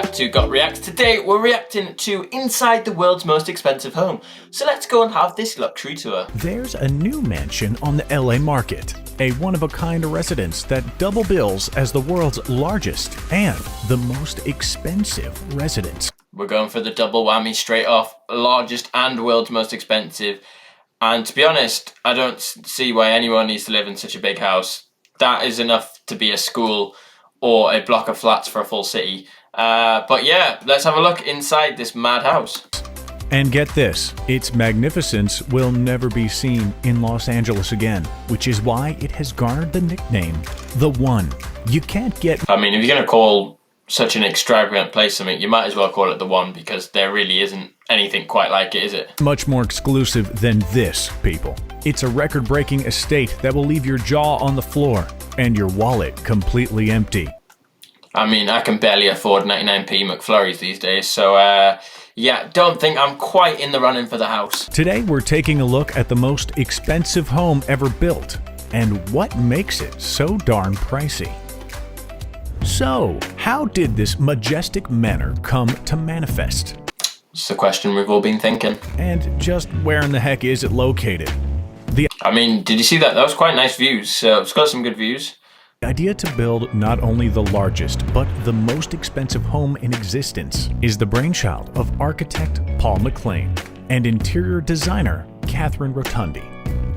back to Got Reacts. Today we're reacting to Inside the World's Most Expensive Home. So let's go and have this luxury tour. There's a new mansion on the LA market, a one-of-a-kind residence that double bills as the world's largest and the most expensive residence. We're going for the double whammy straight off, largest and world's most expensive. And to be honest, I don't see why anyone needs to live in such a big house. That is enough to be a school or a block of flats for a full city. But yeah, let's have a look inside this mad house. And get this, its magnificence will never be seen in Los Angeles again, which is why it has garnered the nickname, The One. You can't get... I mean, if you're going to call such an extravagant place something, you might as well call it The One, because there really isn't anything quite like it, is it? Much more exclusive than this, people. It's a record-breaking estate that will leave your jaw on the floor and your wallet completely empty. I mean, I can barely afford 99p McFlurries these days, so yeah, don't think I'm quite in the running for the house. Today we're taking a look at the most expensive home ever built and what makes it so darn pricey. So, how did this majestic manor come to manifest? It's the question we've all been thinking. And just where in the heck is it located? I mean, did you see that? That was quite nice views, so it's got some good views. The idea to build not only the largest, but the most expensive home in existence is the brainchild of architect Paul McLean and interior designer Catherine Rotundi.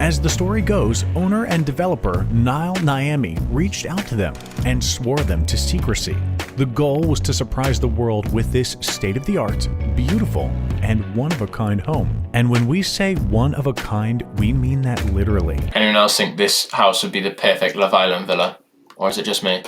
As the story goes, owner and developer Niall Niami reached out to them and swore them to secrecy. The goal was to surprise the world with this state-of-the-art, beautiful, and one-of-a-kind home. And when we say one-of-a-kind, we mean that literally. Anyone else think this house would be the perfect Love Island villa? Or is it just me?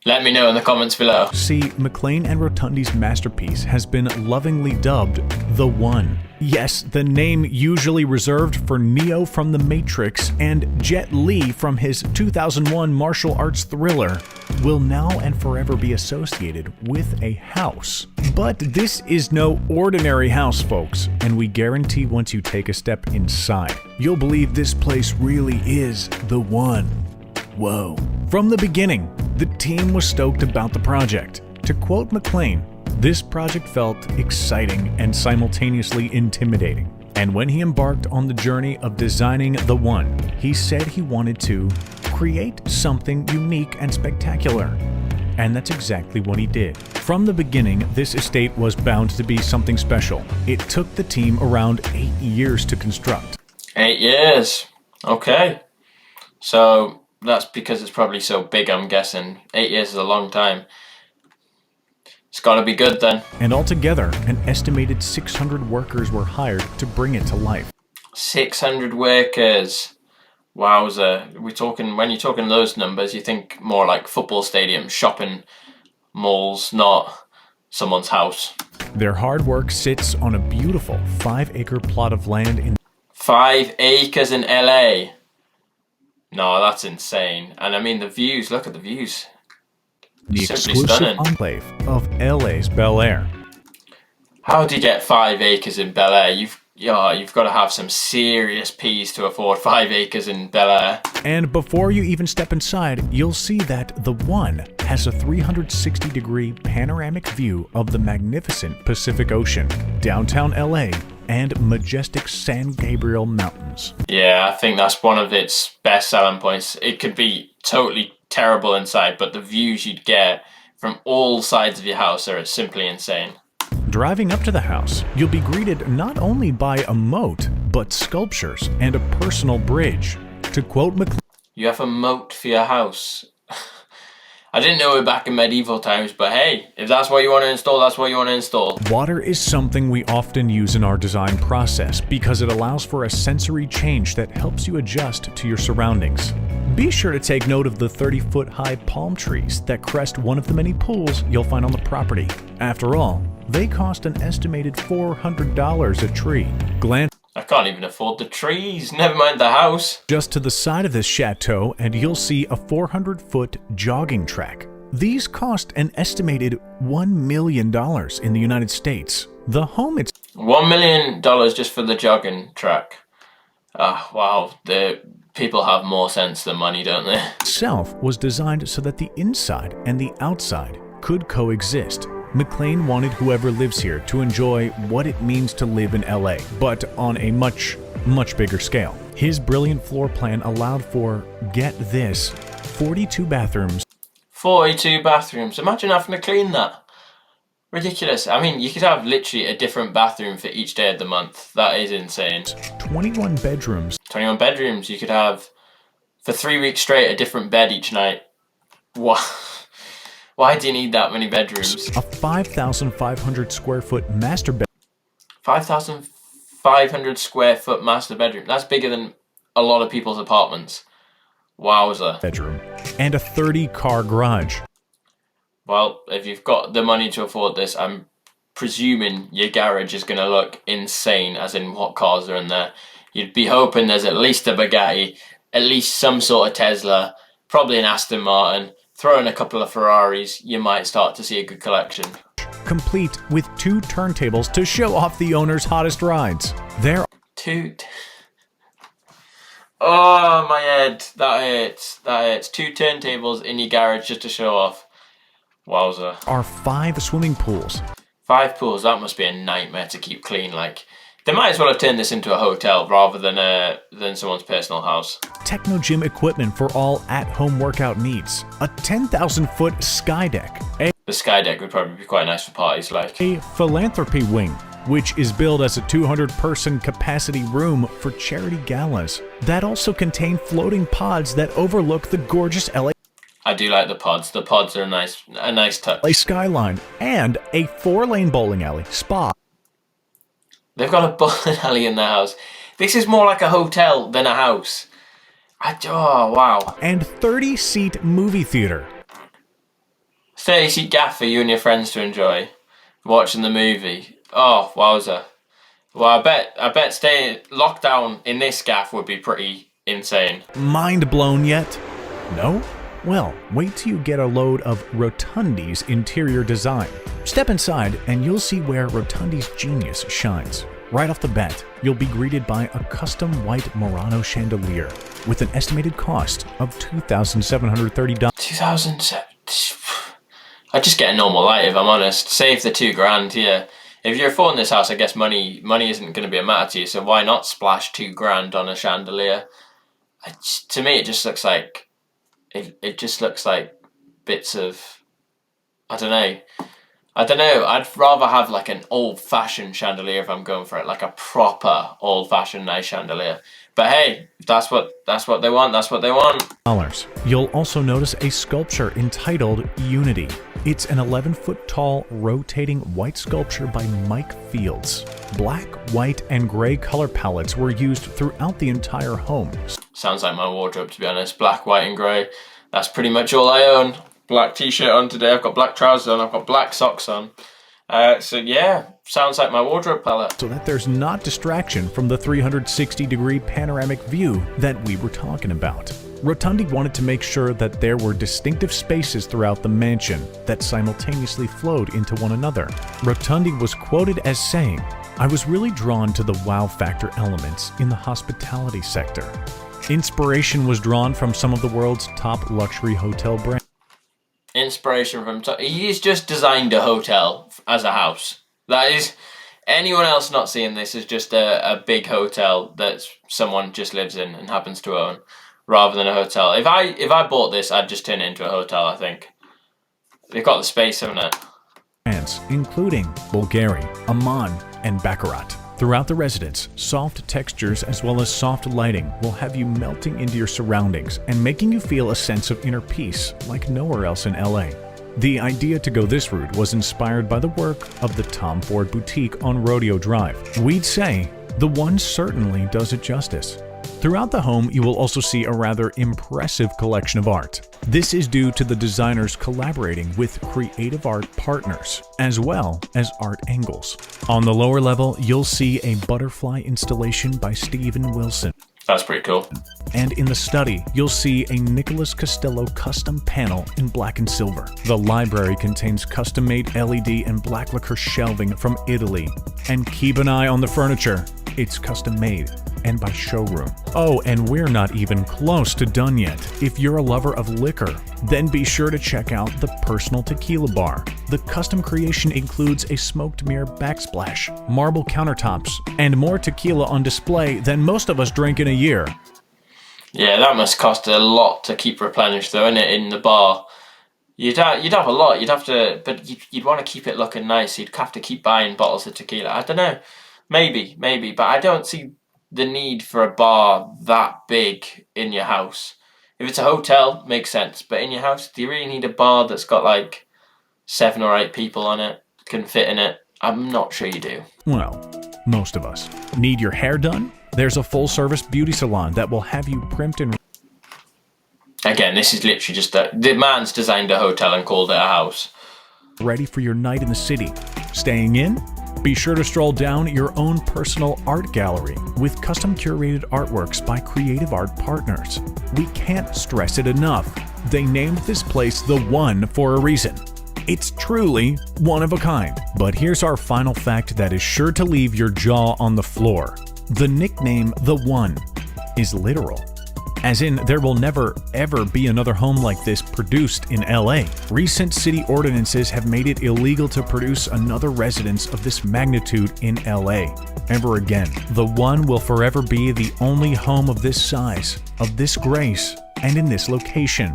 Let me know in the comments below. See, McLean and Rotundi's masterpiece has been lovingly dubbed The One. Yes, the name usually reserved for Neo from The Matrix and Jet Li from his 2001 martial arts thriller will now and forever be associated with a house. But this is no ordinary house, folks, and we guarantee once you take a step inside, you'll believe this place really is the one. Whoa. From the beginning, the team was stoked about the project. To quote McLean, this project felt exciting and simultaneously intimidating. And when he embarked on the journey of designing The One, he said he wanted to create something unique and spectacular. And that's exactly what he did. From the beginning, this estate was bound to be something special. It took the team around 8 years to construct. 8 years. Okay. So that's because it's probably so big, I'm guessing. 8 years is a long time. It's gotta be good then. And altogether, an estimated 600 workers were hired to bring it to life. 600 workers. Wowza. When you're talking those numbers, you think more like football stadiums, shopping malls, not someone's house. Their hard work sits on a beautiful 5-acre plot of land in 5 acres in LA. No, that's insane. And I mean the views, look at the views. the Simply exclusive stunning. enclave of LA's Bel Air. How do you get 5 acres in Bel Air? You've got to have some serious peas to afford 5 acres in Bel Air. And before you even step inside, you'll see that The One has a 360-degree panoramic view of the magnificent Pacific Ocean, downtown LA, and majestic San Gabriel Mountains. Yeah, I think that's one of its best selling points. It could be totally terrible inside, but the views you'd get from all sides of your house are simply insane. Driving up to the house, you'll be greeted not only by a moat, but sculptures and a personal bridge. To quote McLean, You have a moat for your house. I didn't know it back in medieval times, but hey, if that's what you want to install, that's what you want to install. water is something we often use in our design process because it allows for a sensory change that helps you adjust to your surroundings. Be sure to take note of the 30-foot-high palm trees that crest one of the many pools you'll find on the property. After all, they cost an estimated $400 a tree. Glance I can't even afford the trees, never mind the house. just to the side of this chateau and you'll see a 400-foot jogging track. These cost an estimated $1 million in the United States. The home $1 million just for the jogging track. Ah, wow, the people have more sense than money, don't they? itself was designed so that the inside and the outside could coexist. McLean wanted whoever lives here to enjoy what it means to live in LA, but on a much bigger scale. His brilliant floor plan allowed for, get this, 42 bathrooms. 42 bathrooms. Imagine having to clean that. Ridiculous. I mean, you could have literally a different bathroom for each day of the month. That is insane. 21 bedrooms. 21 bedrooms. You could have, for 3 weeks straight, a different bed each night. What? Why do you need that many bedrooms? A 5,500 square foot master bedroom. 5,500 square foot master bedroom. That's bigger than a lot of people's apartments. Wowza. Bedroom. And a 30-car garage. Well, if you've got the money to afford this, I'm presuming your garage is going to look insane, as in what cars are in there. You'd be hoping there's at least a Bugatti, at least some sort of Tesla, probably an Aston Martin. Throw in a couple of Ferraris, you might start to see a good collection. Complete with 2 turntables to show off the owner's hottest rides. There Oh, my head. That hurts. 2 turntables in your garage just to show off. Wowza. are 5 swimming pools. 5 pools, that must be a nightmare to keep clean. Like, they might as well have turned this into a hotel rather than someone's personal house. Techno gym equipment for all at-home workout needs. A 10,000-foot sky deck. The sky deck would probably be quite nice for parties, like. A philanthropy wing, which is billed as a 200-person capacity room for charity galas. That also contain floating pods that overlook the gorgeous LA I do like the pods. The pods are a nice touch. skyline, and a 4-lane bowling alley, spa. They've got a bowling alley in their house. This is more like a hotel than a house. Oh, wow. And 30-seat movie theater. 30-seat gaff for you and your friends to enjoy watching the movie. Oh, wowza. Well, I bet staying locked down in this gaff would be pretty insane. Mind blown yet? No? Well, wait till you get a load of Rotundi's interior design. Step inside and you'll see where Rotundi's genius shines. Right off the bat, you'll be greeted by a custom white Murano chandelier with an estimated cost of $2,730. 2007. I'd just get a normal light if I'm honest. Save the $2,000 here. If you're affording this house, I guess money isn't going to be a matter to you. So why not splash $2,000 on a chandelier? To me, it just looks like bits of, I don't know. I'd rather have like an old-fashioned chandelier if I'm going for it, like a proper old-fashioned nice chandelier. But hey, if that's what they want. That's what they want. You'll also notice a sculpture entitled Unity. It's an 11-foot tall rotating white sculpture by Mike Fields. Black, white, and gray color palettes were used throughout the entire home. Sounds like my wardrobe, to be honest. Black, white, and grey. That's pretty much all I own. Black t-shirt on today. I've got black trousers on. I've got black socks on. So yeah, sounds like my wardrobe palette. So that there's not distraction from the 360-degree panoramic view that we were talking about. Rotundi wanted to make sure that there were distinctive spaces throughout the mansion that simultaneously flowed into one another. Rotundi was quoted as saying, "I was really drawn to the wow factor elements in the hospitality sector. Inspiration was drawn from some of the world's top luxury hotel brands." Inspiration from he's just designed a hotel as a house. That is, anyone else not seeing this is just a big hotel that someone just lives in and happens to own, rather than a hotel. If I bought this, I'd just turn it into a hotel. I think they've got the space, haven't it? Brands including Bulgari, Amman, and Baccarat. Throughout the residence, soft textures as well as soft lighting will have you melting into your surroundings and making you feel a sense of inner peace like nowhere else in LA. The idea to go this route was inspired by the work of the Tom Ford Boutique on Rodeo Drive. We'd say the one certainly does it justice. Throughout the home, you will also see a rather impressive collection of art. This is due to the designers collaborating with creative art partners, as well as art angles. On the lower level, you'll see a butterfly installation by Steven Wilson. That's pretty cool. And in the study, you'll see a Nicholas Costello custom panel in black and silver. The library contains custom-made LED and black lacquer shelving from Italy. And keep an eye on the furniture. It's custom made and by showroom. Oh, and we're not even close to done yet. If you're a lover of liquor, then be sure to check out the Personal Tequila Bar. The custom creation includes a smoked mirror backsplash, marble countertops, and more tequila on display than most of us drink in a year. Yeah, that must cost a lot to keep replenished though, innit, in the bar. You'd have a lot. You'd have to, but you'd want to keep it looking nice. You'd have to keep buying bottles of tequila. I don't know, maybe, but I don't see the need for a bar that big in your house. If it's a hotel, makes sense. But in your house, do you really need a bar that's got like 7 or 8 people on it, can fit in it? I'm not sure you do. Well, most of us. Need your hair done? There's a full-service beauty salon that will have you primped and... Again, this is literally just the man's designed a hotel and called it a house. ready for your night in the city. Staying in? Be sure to stroll down your own personal art gallery with custom curated artworks by creative art partners. We can't stress it enough. They named this place The One for a reason. It's truly one of a kind. But here's our final fact that is sure to leave your jaw on the floor. The nickname The One is literal. As in, there will never, ever be another home like this produced in LA. Recent city ordinances have made it illegal to produce another residence of this magnitude in LA ever again. The One will forever be the only home of this size, of this grace, and in this location.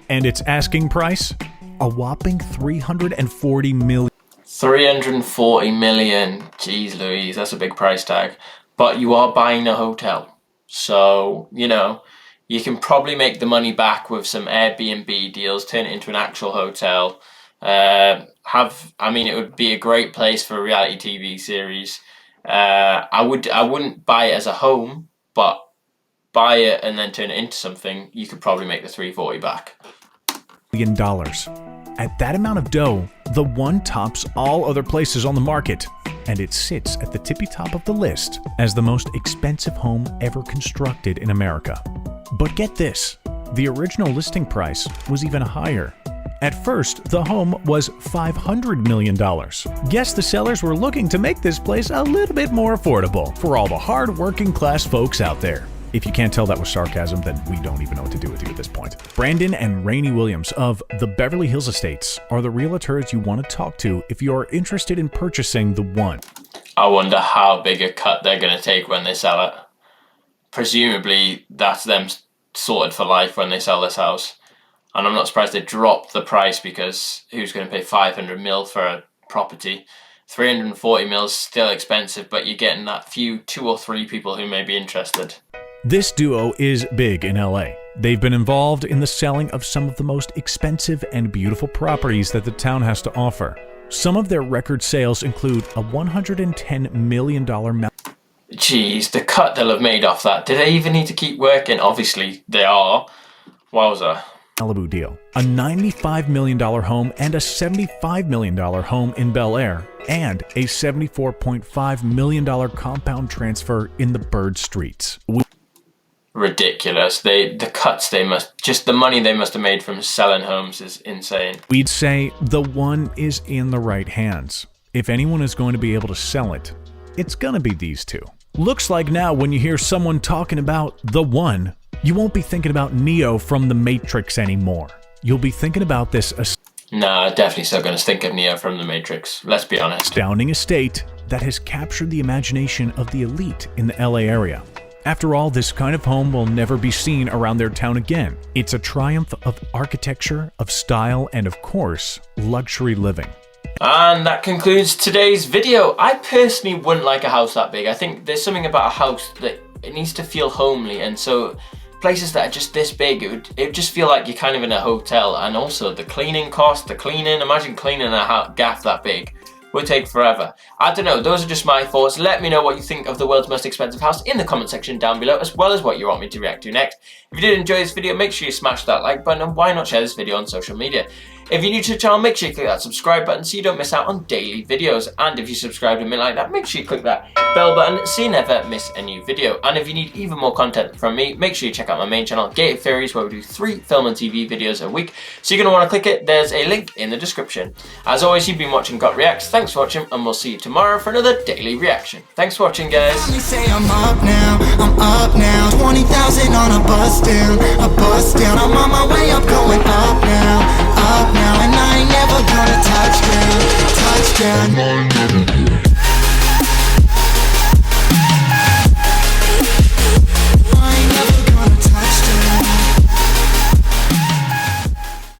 And its asking price? A whopping $340 million. 340 million. Jeez Louise, that's a big price tag. But you are buying a hotel. So, you know, you can probably make the money back with some Airbnb deals, turn it into an actual hotel. It would be a great place for a reality TV series. I wouldn't buy it as a home, but buy it and then turn it into something. You could probably make the 340 back. At that amount of dough, The One tops all other places on the market, and it sits at the tippy top of the list as the most expensive home ever constructed in America. But get this, the original listing price was even higher. At first, the home was $500 million. Guess the sellers were looking to make this place a little bit more affordable for all the hard working class folks out there. If you can't tell that was sarcasm, then we don't even know what to do with you at this point. Brandon and Rainey Williams of the Beverly Hills Estates are the realtors you want to talk to if you are interested in purchasing The One. I wonder how big a cut they're going to take when they sell it. Presumably, that's them sorted for life when they sell this house. And I'm not surprised they dropped the price, because who's going to pay 500 mil for a property? 340 mil is still expensive, but you're getting that few 2 or 3 people who may be interested. This duo is big in LA. They've been involved in the selling of some of the most expensive and beautiful properties that the town has to offer. Some of their record sales include a $110 million Jeez, the cut they'll have made off that. Do they even need to keep working? Obviously, they are. Wowza. Malibu deal, a $95 million home and a $75 million home in Bel Air, and a $74.5 million compound transfer in the Bird Streets. Ridiculous. The money they must have made from selling homes is insane. We'd say The One is in the right hands. If anyone is going to be able to sell it, it's gonna be these two. Looks like now when you hear someone talking about The One, you won't be thinking about Neo from The Matrix anymore. You'll be thinking about this Nah, definitely still gonna think of Neo from The Matrix, let's be honest. astounding estate that has captured the imagination of the elite in the LA area. After all, this kind of home will never be seen around their town again. It's a triumph of architecture, of style, and of course, luxury living. And that concludes today's video. I personally wouldn't like a house that big. I think there's something about a house that it needs to feel homely, and so places that are just this big, it would just feel like you're kind of in a hotel. And also the cleaning cost, imagine cleaning a gaff that big. Would take forever. I don't know, those are just my thoughts. Let me know what you think of the world's most expensive house in the comment section down below, as well as what you want me to react to next. If you did enjoy this video, make sure you smash that like button, and why not share this video on social media. If you're new to the channel, make sure you click that subscribe button so you don't miss out on daily videos. And if you subscribe to me like that, make sure you click that bell button so you never miss a new video. And if you need even more content from me, make sure you check out my main channel, Gated Theories, where we do 3 film and TV videos a week. So you're going to want to click it. There's a link in the description. As always, you've been watching Got Reacts. Thanks for watching, and we'll see you tomorrow for another daily reaction. Thanks for watching, guys. Say I'm up now, 20,000 on a bus down, I'm on my way up, going up